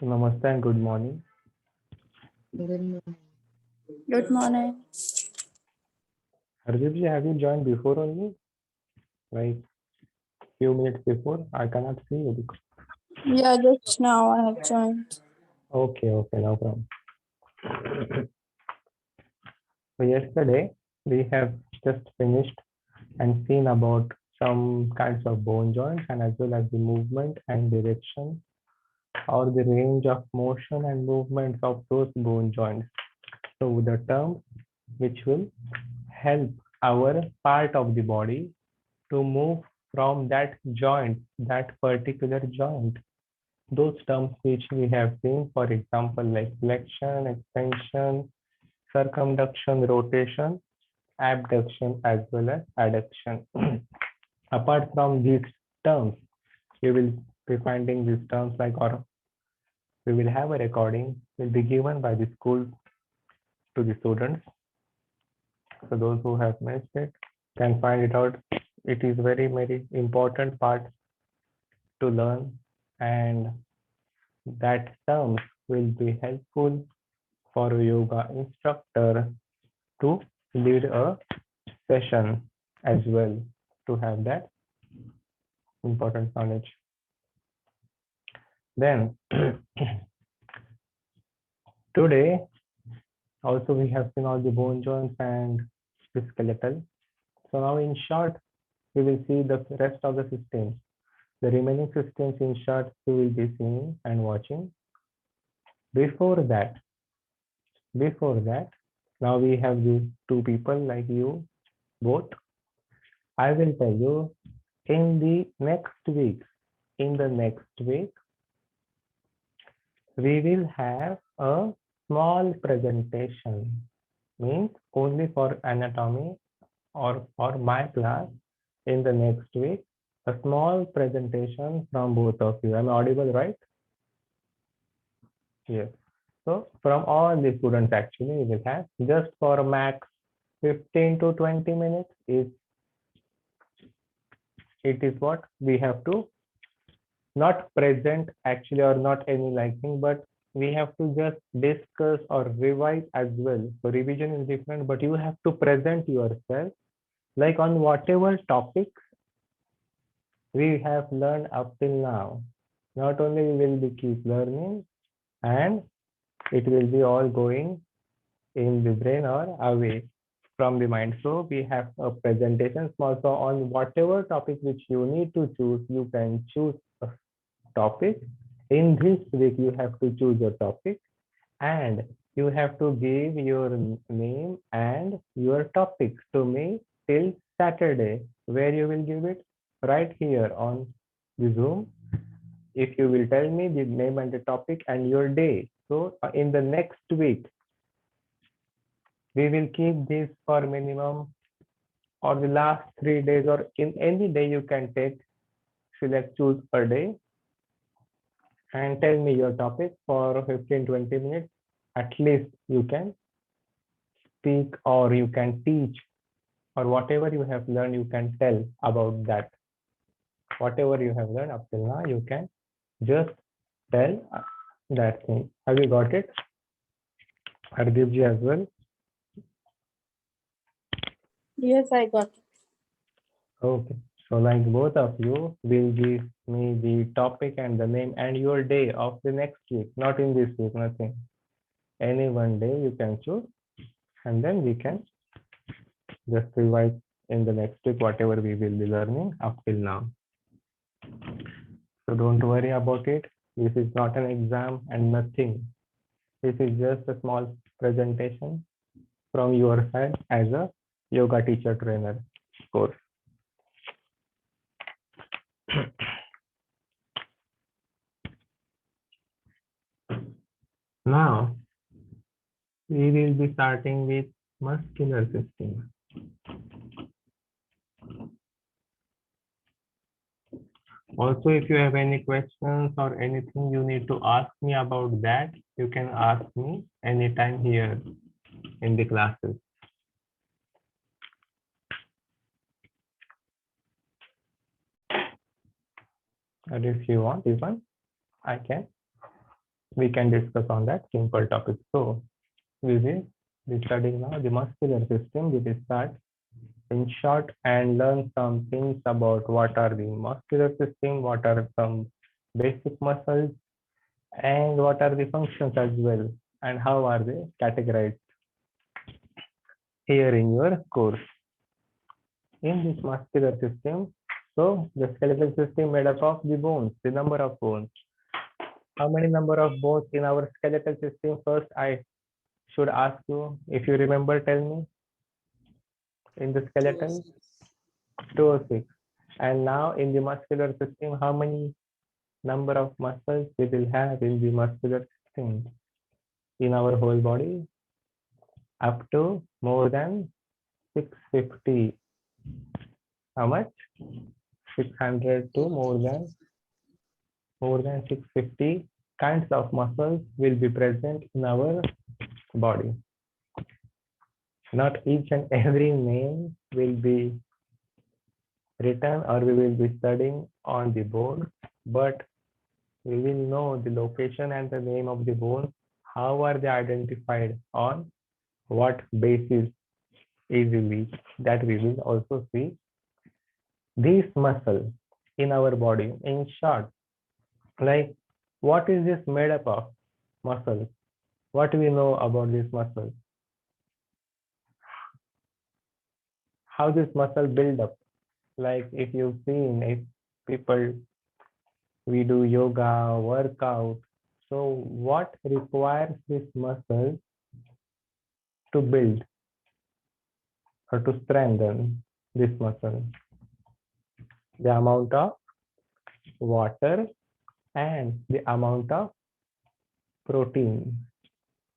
Namaste and good morning. Good morning. Hardeep ji, have you joined before only? Like few minutes before? I cannot see you. Yeah, just now I have joined. Okay, no problem. So yesterday we have just finished and seen about some kinds of bone joints and as well as the movement and direction or the range of motion and movements of those bone joints. So the term which will help our part of the body to move from that joint, that particular joint. Those terms which we have seen, for example, like flexion, extension, circumduction, rotation, abduction, as well as adduction. Apart from these terms, you will be finding these terms like, or we will have a recording, will be given by the school to the students. So those who have missed it can find it out. It is very, very important part to learn, and that terms will be helpful for a yoga instructor to lead a session as well, to have that important knowledge. Then today also we have seen all the bone joints and the skeletal. So now in short, we will see the rest of the systems. The remaining systems in short we will be seeing and watching. Before that, now we have these two people like you both. I will tell you in the next week. In the next week, we will have a small presentation, means only for anatomy or for my class. In the next week, a small presentation from both of you. I'm audible, right? Yes. So from all the students actually, we will have just for max 15 to 20 minutes. Is it is what we have to not present actually, or not any like thing, but we have to just discuss or revise as well. So revision is different, but you have to present yourself like on whatever topic we have learned up till now. Not only we will be keep learning, and it will be all going in the brain or away from the mind. So we have a presentation also on whatever topic which you need to choose. You can choose a topic. In this week, you have to choose a topic and you have to give your name and your topic to me till Saturday, where you will give it right here on the Zoom. If you will tell me the name and the topic and your day. So in the next week, we will keep this for minimum or the last 3 days, or in any day you can take, select, choose a day and tell me your topic for 15-20 minutes. At least you can speak or you can teach, or whatever you have learned, you can tell about that. Whatever you have learned up till now, you can just tell that thing. Have you got it? Hardeep ji as well. Yes, I got it. Okay. So like both of you will give me the topic and the name and your day of the next week, not in this week, nothing. Any one day you can choose, and then we can just revise in the next week whatever we will be learning up till now. So don't worry about it. This is not an exam and nothing. This is just a small presentation from your side as a yoga teacher trainer course. Now we will be starting with muscular system. Also, if you have any questions or anything you need to ask me about that, you can ask me anytime here in the classes. Or if you want, even we can discuss on that simple topic. So we will be studying now the muscular system. We will start in short and learn some things about what are the muscular system, what are some basic muscles, and what are the functions as well, and how are they categorized here in your course. In this muscular system, so the skeletal system made up of the bones, the number of bones. How many number of bones in our skeletal system? First, I should ask you, if you remember, tell me in the skeletal, 206. And now in the muscular system, how many number of muscles we will have in the muscular system in our whole body? Up to more than 650. How much? 600 to more than 650 kinds of muscles will be present in our body. Not each and every name will be written or we will be studying on the board, but we will know the location and the name of the bone. How are they identified, on what basis easily, that we will also see. These muscles in our body, in short, like what is this made up of? Muscles. What do we know about this muscle? How this muscle build up? Like if you've seen, if people, we do yoga, workout. So what requires this muscle to build or to strengthen this muscle? The amount of water and the amount of protein.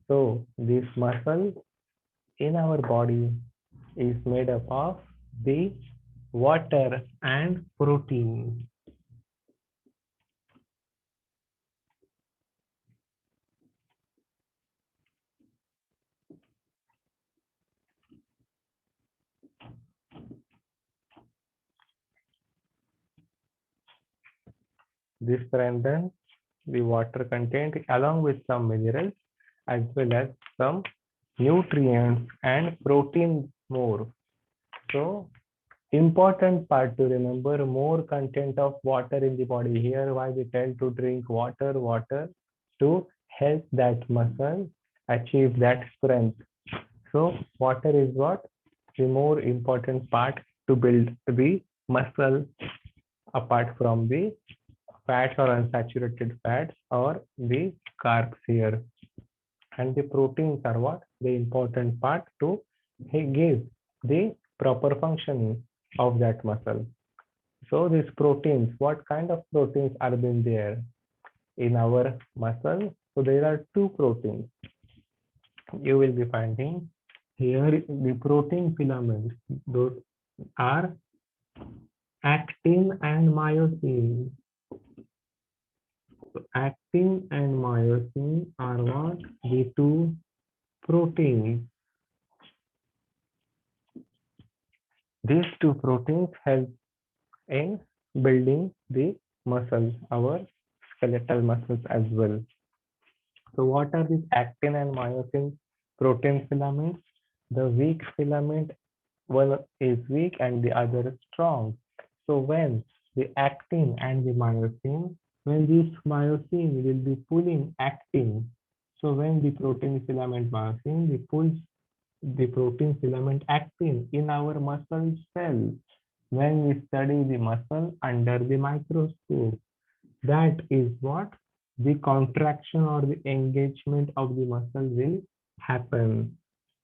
So this muscle in our body is made up of the water and protein. This strengthens the water content along with some minerals as well as some nutrients and protein more. So important part to remember, more content of water in the body. Here why we tell to drink water to help that muscle achieve that strength. So water is what? The more important part to build the muscle apart from the fats or unsaturated fats or the carbs here. And the proteins are what? The important part to give the proper functioning of that muscle. So these proteins, what kind of proteins are been there in our muscle? So there are two proteins you will be finding here. The protein filaments, those are actin and myosin. So actin and myosin are what? The two proteins. These two proteins help in building the muscle, our skeletal muscles as well. So what are these actin and myosin protein filaments? The weak filament, one is weak and the other is strong. So when the actin and the myosin, when this myosin will be pulling actin, so when the protein filament myosin, they pulls the protein filament actin in our muscle cells. When we study the muscle under the microscope, that is what the contraction or the engagement of the muscle will happen.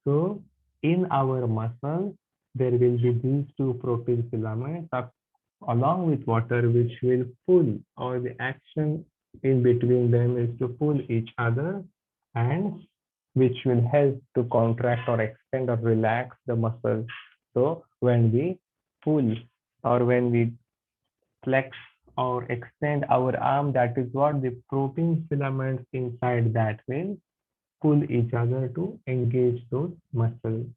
So in our muscle, there will be these two protein filaments along with water, which will pull, or the action in between them is to pull each other, and which will help to contract or extend or relax the muscle. So when we pull or when we flex or extend our arm, that is what the protein filaments inside that will pull each other to engage those muscles.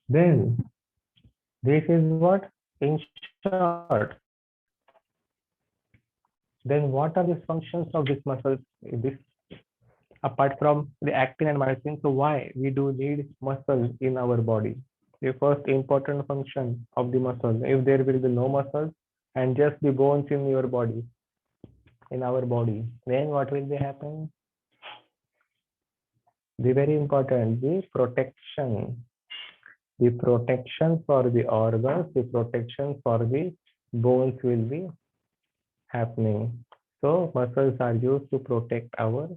Then this is what? In short, then what are the functions of these muscles? This apart from the actin and myosin, so why we do need muscles in our body? The first important function of the muscle, if there will be no muscles and just the bones in your body, in our body, then what will be happen? The very important, the protection for the organs, the protection for the bones will be happening. So muscles are used to protect our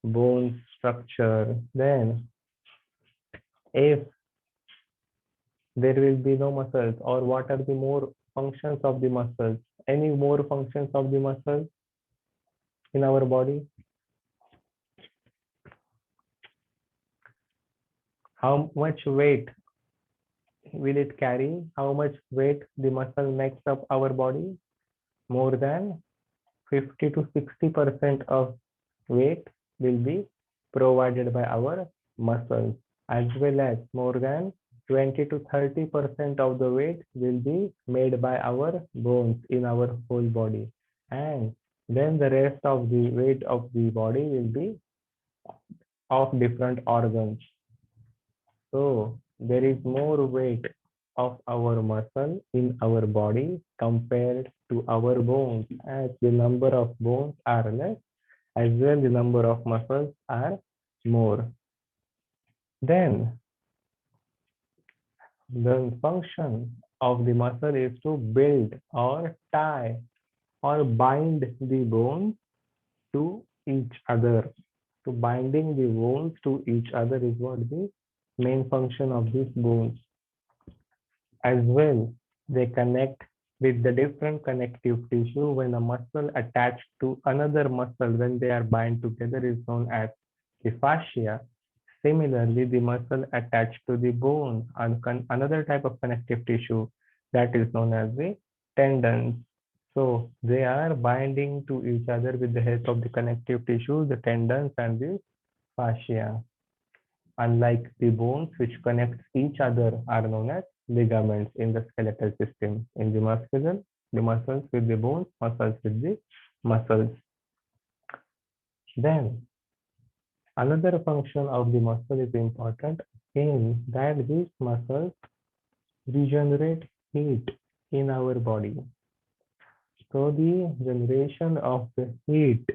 bone structure. Then if there will be no muscles, or what are the more functions of the muscles? Any more functions of the muscles in our body? How much weight will it carry? How much weight the muscle makes up our body? More than 50 to 60% of weight will be provided by our muscles, as well as more than 20 to 30% of the weight will be made by our bones in our whole body. And then the rest of the weight of the body will be of different organs. So there is more weight of our muscle in our body compared to our bones, as the number of bones are less, as well the number of muscles are more. Then the function of the muscle is to build or tie or bind the bones to each other. So binding the bones to each other is what the main function of these bones. As well, they connect with the different connective tissue. When a muscle attached to another muscle, when they are bind together, is known as the fascia. Similarly, the muscle attached to the bone and another type of connective tissue, that is known as the tendons. So they are binding to each other with the help of the connective tissue, the tendons and the fascia. Unlike the bones which connect each other are known as ligaments in the skeletal system. In the muscular, the muscles with the bones, muscles with the muscles. Then another function of the muscle is important in that these muscles regenerate heat in our body. So the generation of the heat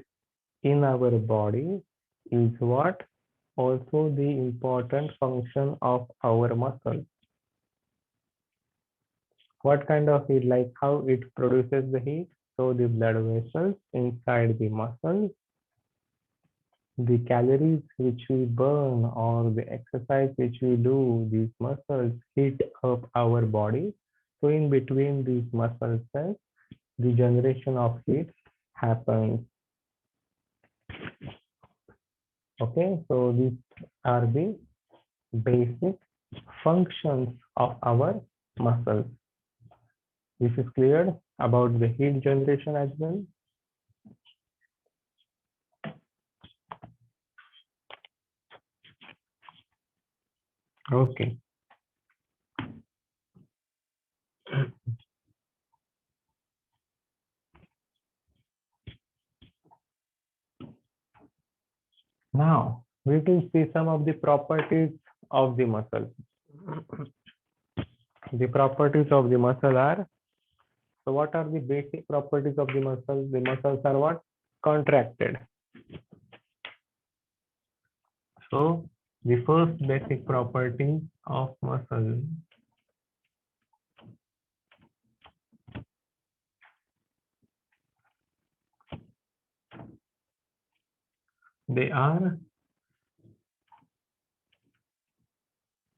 in our body is what also the important function of our muscle. What kind of heat, like how it produces the heat? So the blood vessels inside the muscles, the calories which we burn or the exercise which we do, these muscles heat up our body. So in between these muscle cells, the generation of heat happens. Okay, so these are the basic functions of our muscles. This is clear about the heat generation as well. Okay. Now we will see some of the properties of the muscle. The properties of the muscle are, so what are the basic properties of the muscle? The muscles are what? Contracted. So the first basic property of muscle, they are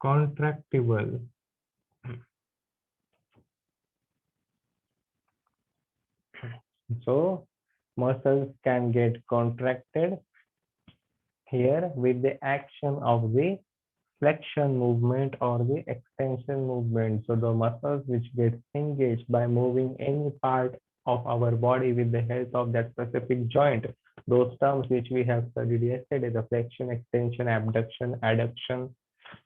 contractible. So muscles can get contracted here with the action of the flexion movement or the extension movement. So the muscles which get engaged by moving any part of our body with the help of that specific joint. Those terms which we have studied yesterday, the flexion, extension, abduction, adduction,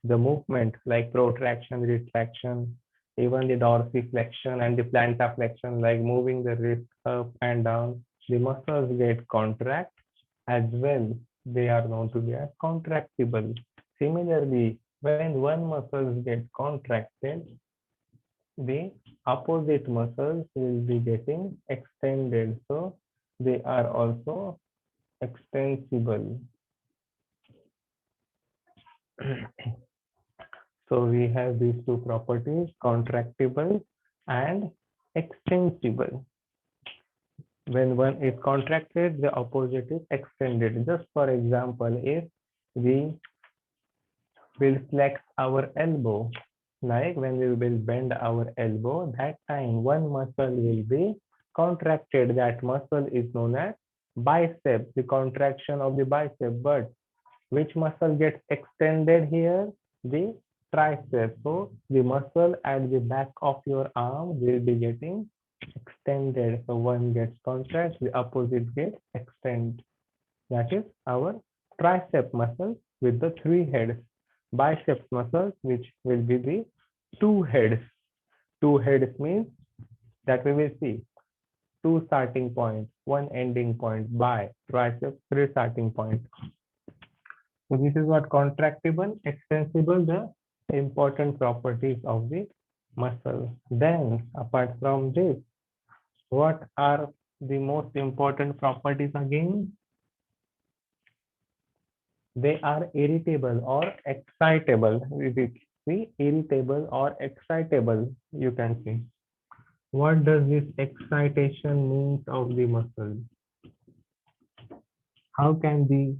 the movement like protraction, retraction, even the dorsiflexion and the plantarflexion, like moving the wrist up and down, the muscles get contract as well. They are known to be as contractible. Similarly, when one muscle gets contracted, the opposite muscles will be getting extended. So they are also extensible. So we have these two properties, contractible and extensible. When one is contracted, the opposite is extended. Just for example, if we will flex our elbow, like when we will bend our elbow, that time one muscle will be contracted. That muscle is known as bicep, the contraction of the bicep. But which muscle gets extended here? The tricep. So the muscle at the back of your arm will be getting extended. So one gets contract, the opposite gets extend. That is our tricep muscle with the 3 heads. Biceps muscle, which will be the 2 heads. 2 heads means that we will see 2 starting points, 1 ending point. By tricep, 3 starting points. So this is what contractible, extensible, the important properties of the muscle. Then apart from this, what are the most important properties again? They are irritable or excitable. See, irritable or excitable, you can see. What does this excitation means of the muscle? How can be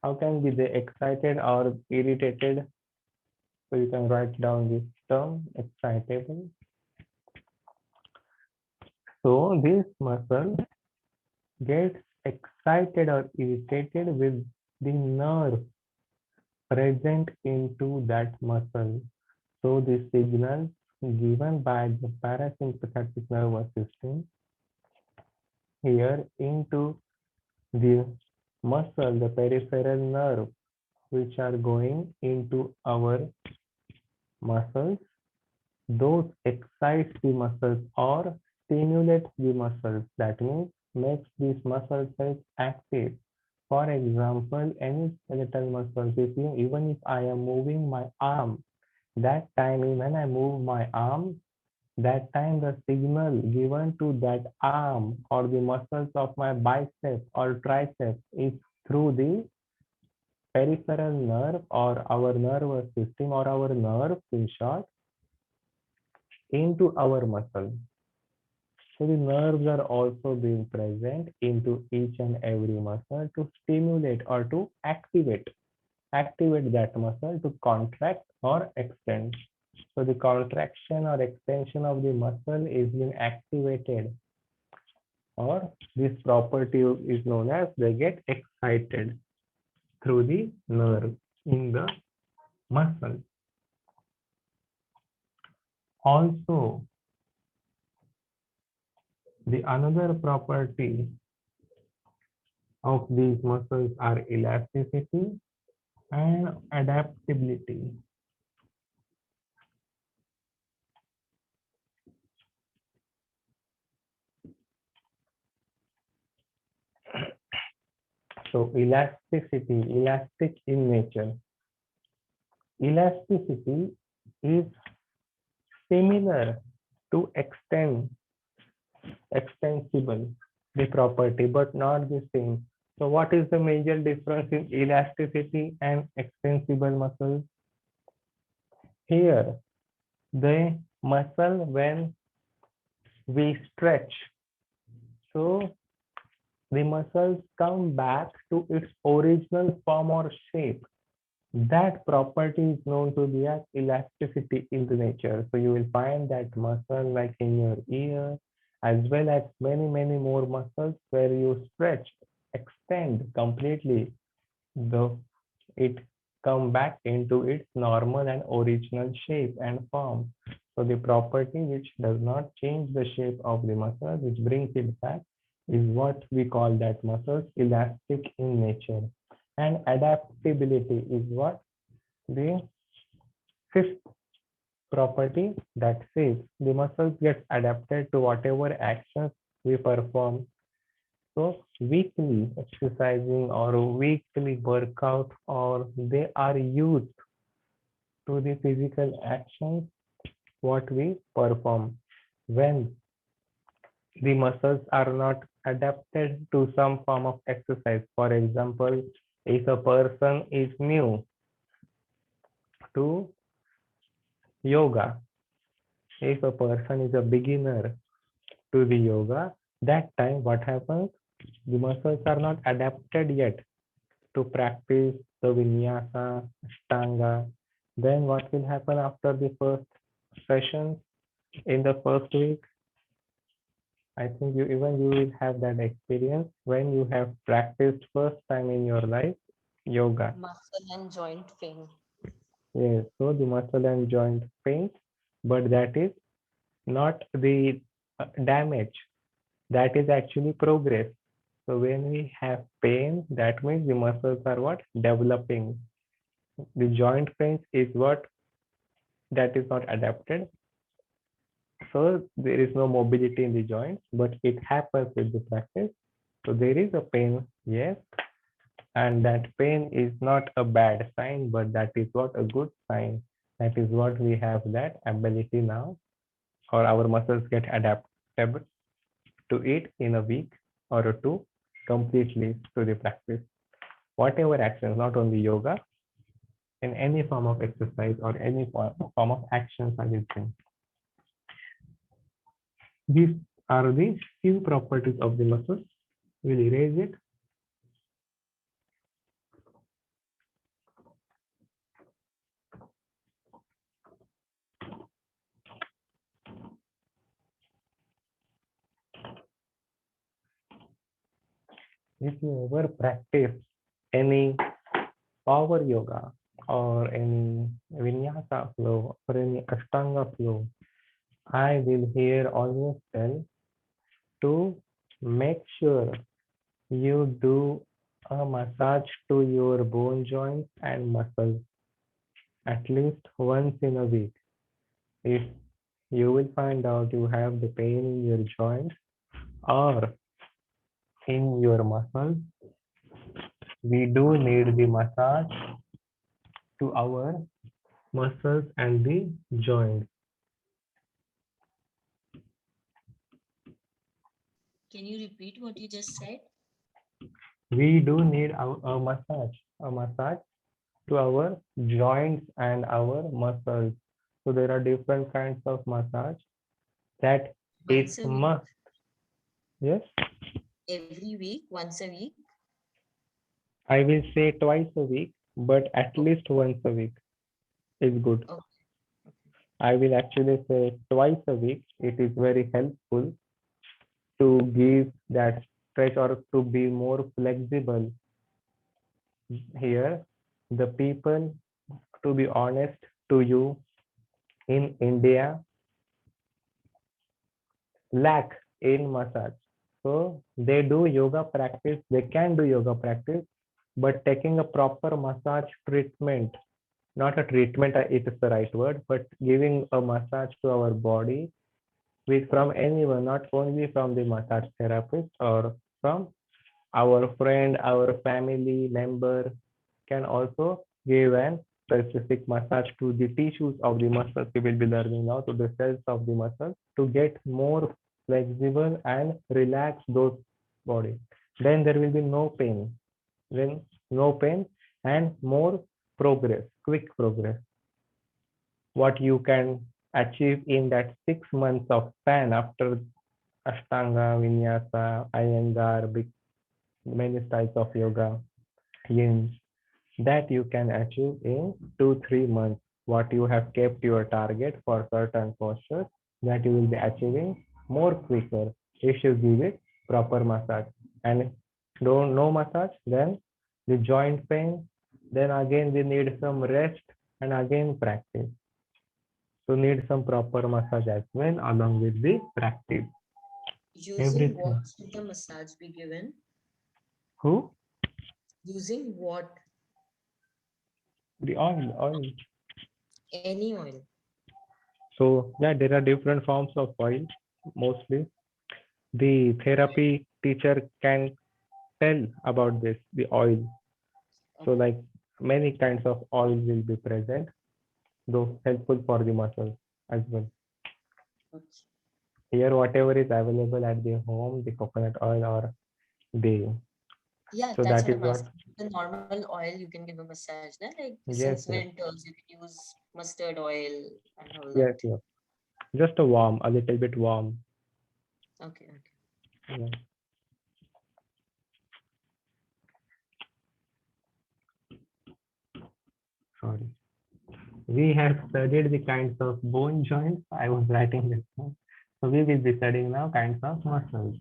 they excited or irritated? So you can write down this term, excitable. So this muscle gets excited or irritated with the nerve present into that muscle. So the signals given by the parasympathetic nervous system here into the muscle, the peripheral nerve, which are going into our muscles, those excite the muscles or stimulate the muscles. That means makes these muscle cells active. For example, any skeletal muscles, even if I am moving my arm, that time when I move my arm, that time the signal given to that arm or the muscles of my bicep or tricep is through the peripheral nerve or our nervous system or our nerve in short into our muscle. So the nerves are also being present into each and every muscle to stimulate or to activate that muscle to contract or extend. So the contraction or extension of the muscle is being activated, or this property is known as they get excited through the nerve in the muscle. Also, the another property of these muscles are elasticity and adaptability. So elasticity, elastic in nature. Elasticity is similar to extensible, the property, but not the same. So what is the major difference in elasticity and extensible muscles? Here, the muscle when we stretch, so the muscles come back to its original form or shape. That property is known to be as elasticity in the nature. So you will find that muscle like in your ear, as well as many more muscles where you stretch, extend completely, the it come back into its normal and original shape and form. So the property which does not change the shape of the muscle, which brings it back, is what we call that muscle elastic in nature. And adaptability is what the fifth property that says the muscles get adapted to whatever actions we perform. So weekly exercising or weekly workout, or they are used to the physical actions what we perform. When the muscles are not adapted to some form of exercise, for example, if a person is new to yoga, if a person is a beginner to the yoga, that time what happens? The muscles are not adapted yet to practice the vinyasa, ashtanga. Then what will happen after the first session in the first week? I think you will have that experience when you have practiced first time in your life yoga. Muscle and joint pain. Yes, so the muscle and joint pain, but that is not the damage. That is actually progress. So when we have pain, that means the muscles are what? Developing. The joint pain is what? That is not adapted. So there is no mobility in the joints, but it happens with the practice. So there is a pain, yes, and that pain is not a bad sign, but that is what a good sign. That is what we have that ability now, or our muscles get adapted to it in a week or a two completely to the practice. Whatever actions, not only yoga, in any form of exercise or any form of actions, I will say. These are the few properties of the muscle. We'll erase it. If you ever practice any power yoga or any vinyasa flow or any ashtanga flow, I will here always tell to make sure you do a massage to your bone joints and muscles at least once in a week. If you will find out you have the pain in your joints or in your muscles, we do need the massage to our muscles and the joints. Can you repeat what you just said? We do need a massage to our joints and our muscles. So there are different kinds of massage that is Once a week? must. Yes, Every week? Once a week? I will say twice a week, but at least once a week is good. Okay. I will actually say twice a week. It is very helpful to give that stretch or to be more flexible here. The people, to be honest to you, in India lack in massage. So they do yoga practice, they can do yoga practice, but taking a proper massage treatment, not a treatment, it is the right word, but giving a massage to our body with from anyone, not only from the massage therapist or from our friend, our family member can also give an specific massage to the tissues of the muscles. We will be learning now to the cells of the muscle to get more flexible and relax those body. Then there will be no pain. Then no pain and more progress, quick progress. What you can achieve in that 6 months of span after Ashtanga, Vinyasa, Iyengar, many styles of yoga, yin, that you can achieve in 2 3 months. What you have kept your target for certain postures, that you will be achieving more quicker if you give it proper massage. And don't no massage, then the joint pain, then again we need some rest and again practice. So need some proper massage as well along with the practice. Using what Everything. should the massage be given? Who? Using what? The oil. Any oil. So yeah, there are different forms of oil. Mostly the therapy teacher can tell about this, the oil. So Okay. like many kinds of oil will be present, though helpful for the muscles as well. Okay. Here, whatever is available at the home, the coconut oil or the, Yeah, so that's that what is I'm what, asking. The normal oil you can give a massage, na? Like yes, since yes, winters you can use mustard oil and all yes, that. yes. Just a warm, a little bit warm. Okay, okay. Yeah. Sorry. We have studied the kinds of bone joints. I was writing this down. So we will be studying now kinds of muscles.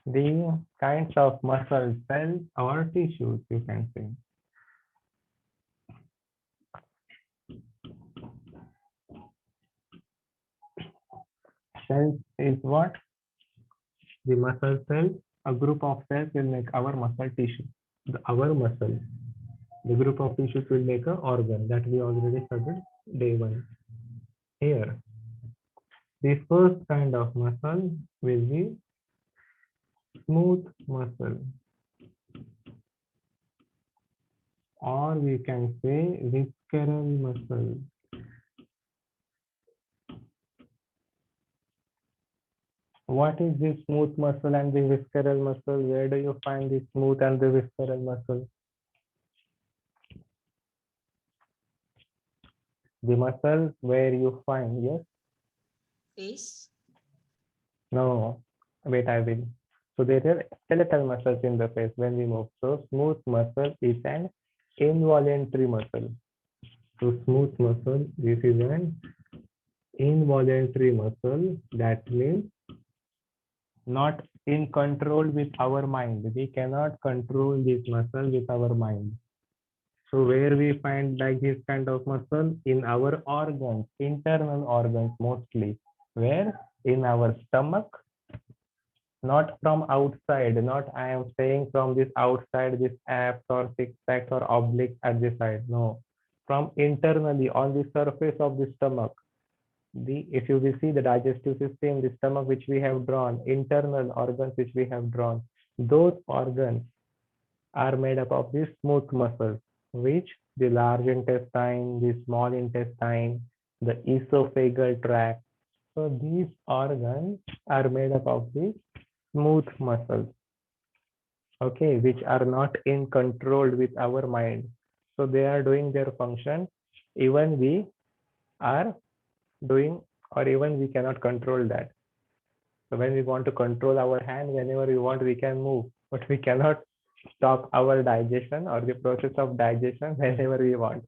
The kinds of muscle cells or tissues, you can say. Cells is what? The muscle cells, a group of cells will make our muscle tissue. Our muscle, the group of tissues will make an organ that we already studied day one. Here, the first kind of muscle will be smooth muscle, or we can say visceral muscle. What is the smooth muscle and the visceral muscle? Where do you find the smooth and the visceral muscle? The muscle where you find, yes? Face. No, wait, I will. So there are skeletal muscles in the face when we move. So smooth muscle is an involuntary muscle. So smooth muscle, this is an involuntary muscle. That means not in control with our mind. We cannot control this muscle with our mind. So where we find like this kind of muscle in our organs, internal organs mostly, where in our stomach, not from outside, not I am saying from this outside, this abs or six packs or obliques at the side. No, from internally on the surface of the stomach. The if you will see the digestive system, the stomach which we have drawn, internal organs which we have drawn, those organs are made up of these smooth muscles, which the large intestine, the small intestine, the esophageal tract. So these organs are made up of these smooth muscles, okay, which are not in control with our mind. So they are doing their function, even we are doing, or even we cannot control that. So when we want to control our hand, whenever we want, we can move, but we cannot stop our digestion or the process of digestion whenever we want.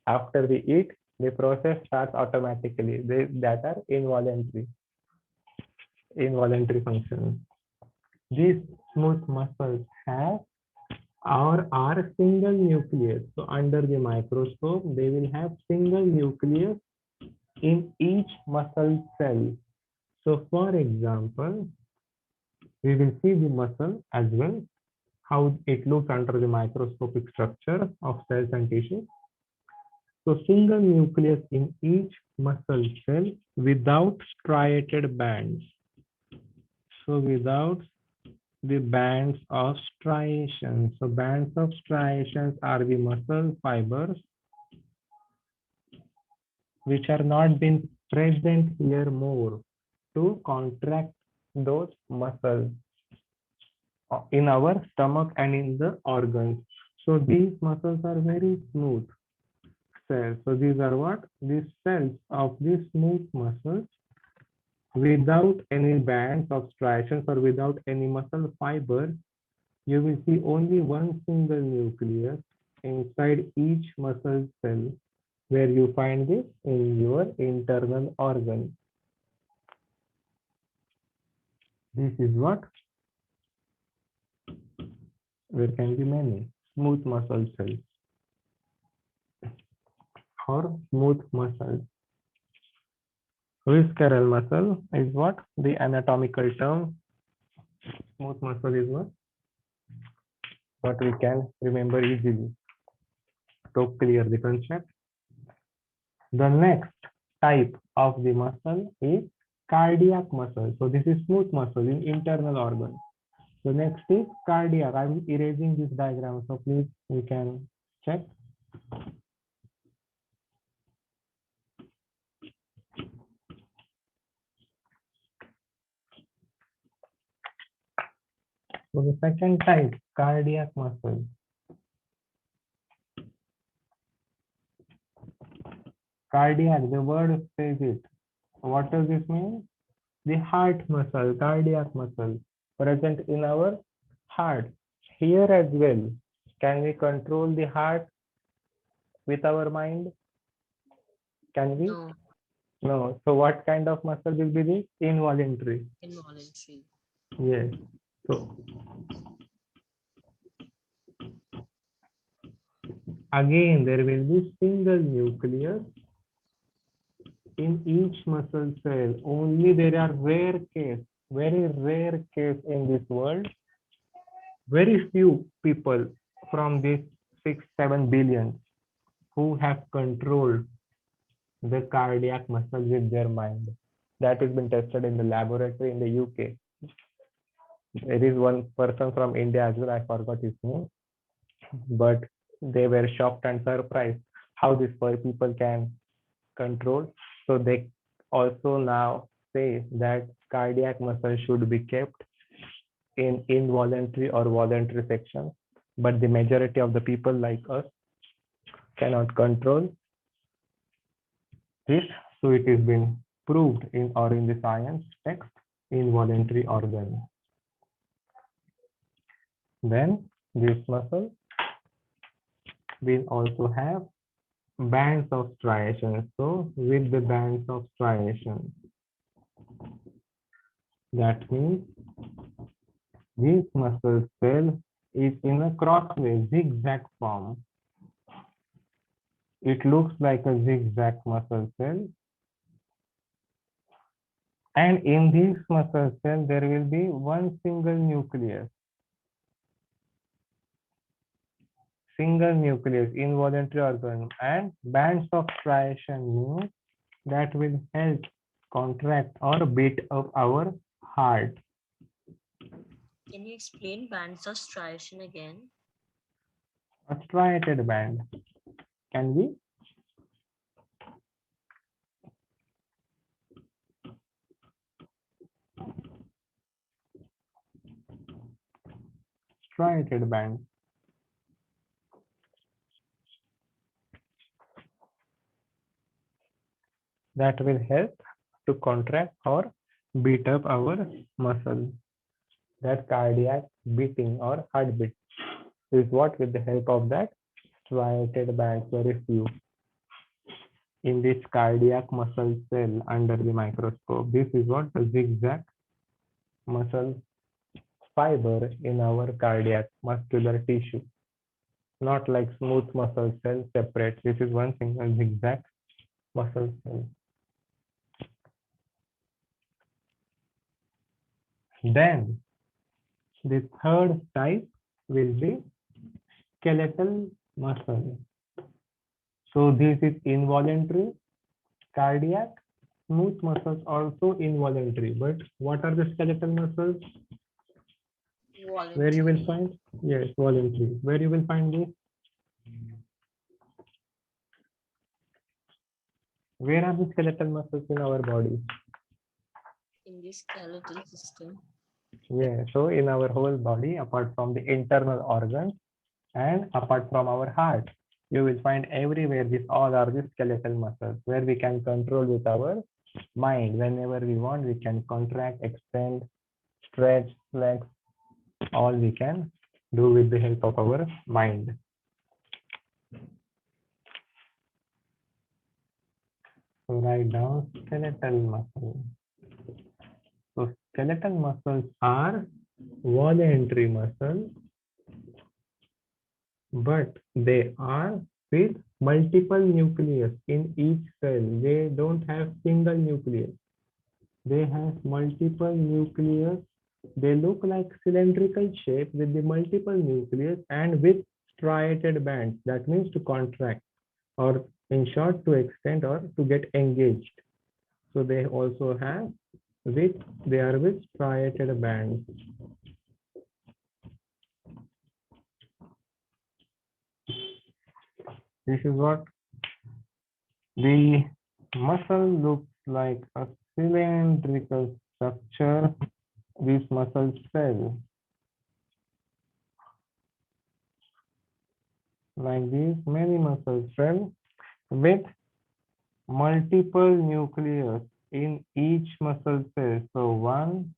After we eat, the process starts automatically. That are involuntary functions. These smooth muscles have or are single nucleus. So under the microscope, they will have single nucleus in each muscle cell. So for example, we will see the muscle as well, how it looks under the microscopic structure of cells and tissues. So single nucleus in each muscle cell without striated bands. So without the bands of striations. So bands of striations are the muscle fibers which are not been present here more to contract those muscles in our stomach and in the organs. So these muscles are very smooth cells. So these are what? These cells of these smooth muscles without any bands of striations or without any muscle fibers. You will see only one single nucleus inside each muscle cell where you find this in your internal organ. This is what? There can be many smooth muscle cells or smooth muscles. Visceral muscle is what? The anatomical term. Smooth muscle is what? what we can remember easily to clear the concept. The next type of the muscle is cardiac muscle. So this is smooth muscle in internal organ. So next is cardiac. I'm erasing this diagram, so please we can check. So the second type, cardiac muscle. Cardiac, the word says it. What does this mean? The heart muscle, cardiac muscle, present in our heart. Here as well, can we control the heart with our mind? Can we? No, No. So what kind of muscle will be the involuntary? involuntary. Yes. So again, there will be single nucleus in each muscle cell. Only there are rare case, very rare case in this world. Very few people from these 6-7 billion who have controlled the cardiac muscle with their mind. That has been tested in the laboratory in the UK. There is one person from India as well, I forgot his name, but they were shocked and surprised how these four people can control. So they also now say that cardiac muscle should be kept in involuntary or voluntary section, but the majority of the people like us cannot control this. So it has been proved in or in the science text involuntary organ. Then this muscle will also have bands of striations. So with the bands of striations, that means this muscle cell is in a crossway, zigzag form. It looks like a zigzag muscle cell. And in this muscle cell, there will be one single nucleus. Single nucleus, involuntary organ, and bands of striation means that will help contract or beat up our heart. Can you explain bands of striation again? A striated band. Can we? Striated band. That will help to contract or beat up our muscle. That cardiac beating or heartbeat is what with the help of that striated band, very few. In this cardiac muscle cell under the microscope, this is what the zigzag muscle fiber in our cardiac muscular tissue. Not like smooth muscle cell separate. This is one single zigzag muscle cell. Then the third type will be skeletal muscle. So this is involuntary, cardiac, smooth muscles also involuntary. But what are the skeletal muscles? Where you will Voluntary. find? Yes, voluntary. Where you will find this? Where are the skeletal muscles in our body? In the skeletal system. Yeah, so in our whole body, apart from the internal organs and apart from our heart, you will find everywhere these all are the skeletal muscles where we can control with our mind. Whenever we want, we can contract, extend, stretch, flex, all we can do with the help of our mind. So write down skeletal muscle. So skeletal muscles are voluntary muscles, but they are with multiple nucleus in each cell. They don't have single nucleus. They have multiple nucleus They look like cylindrical shape with the multiple nucleus and with striated bands. That means to contract, or in short, to extend or to get engaged. So they also have they are with striated bands. This is what the muscle looks like, a cylindrical structure. This muscle cell, like these, many muscle cells with multiple nucleus in each muscle cell. So one,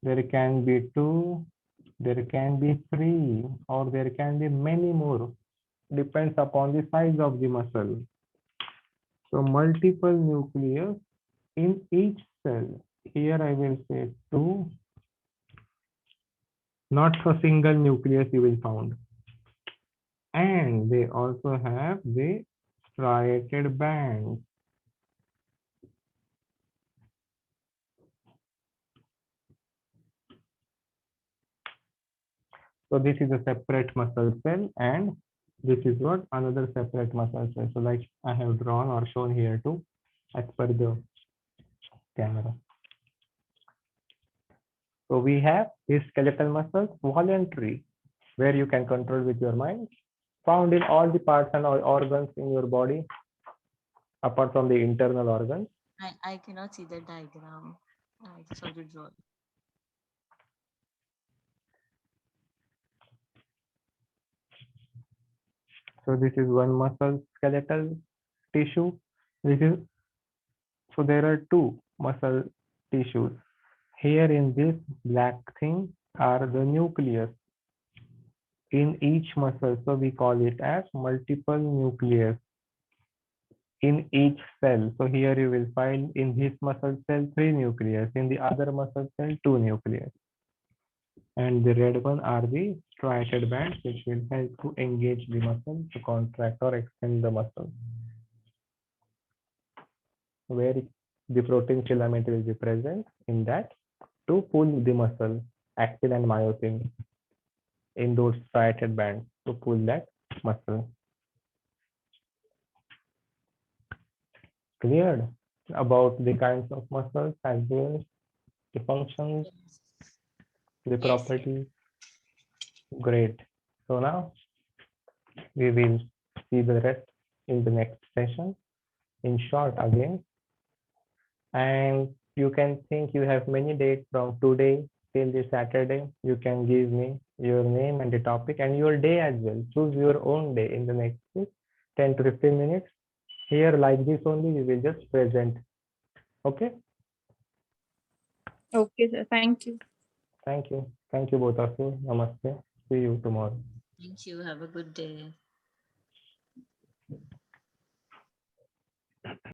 there can be two, there can be three, or there can be many more. Depends upon the size of the muscle. So multiple nucleus in each cell. Here I will say two, not a single nucleus you will found. And they also have the striated bands. So this is a separate muscle cell, and this is what another separate muscle cell. So like I have drawn or shown here too, as per the camera. So we have these skeletal muscles, voluntary, where you can control with your mind, found in all the parts and all organs in your body, apart from the internal organs. I cannot see the diagram. I just want to draw. So this is one muscle skeletal tissue. This is so there are two muscle tissues. Here in this black thing are the nucleus in each muscle. So we call it as multiple nucleus in each cell. So here you will find in this muscle cell 3 nucleus, in the other muscle cell 2 nucleus. And the red one are the striated bands, which will help to engage the muscle to contract or extend the muscle. Where the protein filament will be present in that to pull the muscle, actin and myosin in those striated bands to pull that muscle. Cleared about the kinds of muscles as well as the functions, Yes. the Yes, properties. Great. So now we will see the rest in the next session in short again. And you can think you have many dates from today till the Saturday. You can give me your name and the topic and your day as well. Choose your own day in the next 10 to 15 minutes. Here like this only, we will just present. Okay. Okay, sir. Thank you. Thank you. Thank you both of you. Namaste. See you tomorrow. Thank you. Have a good day.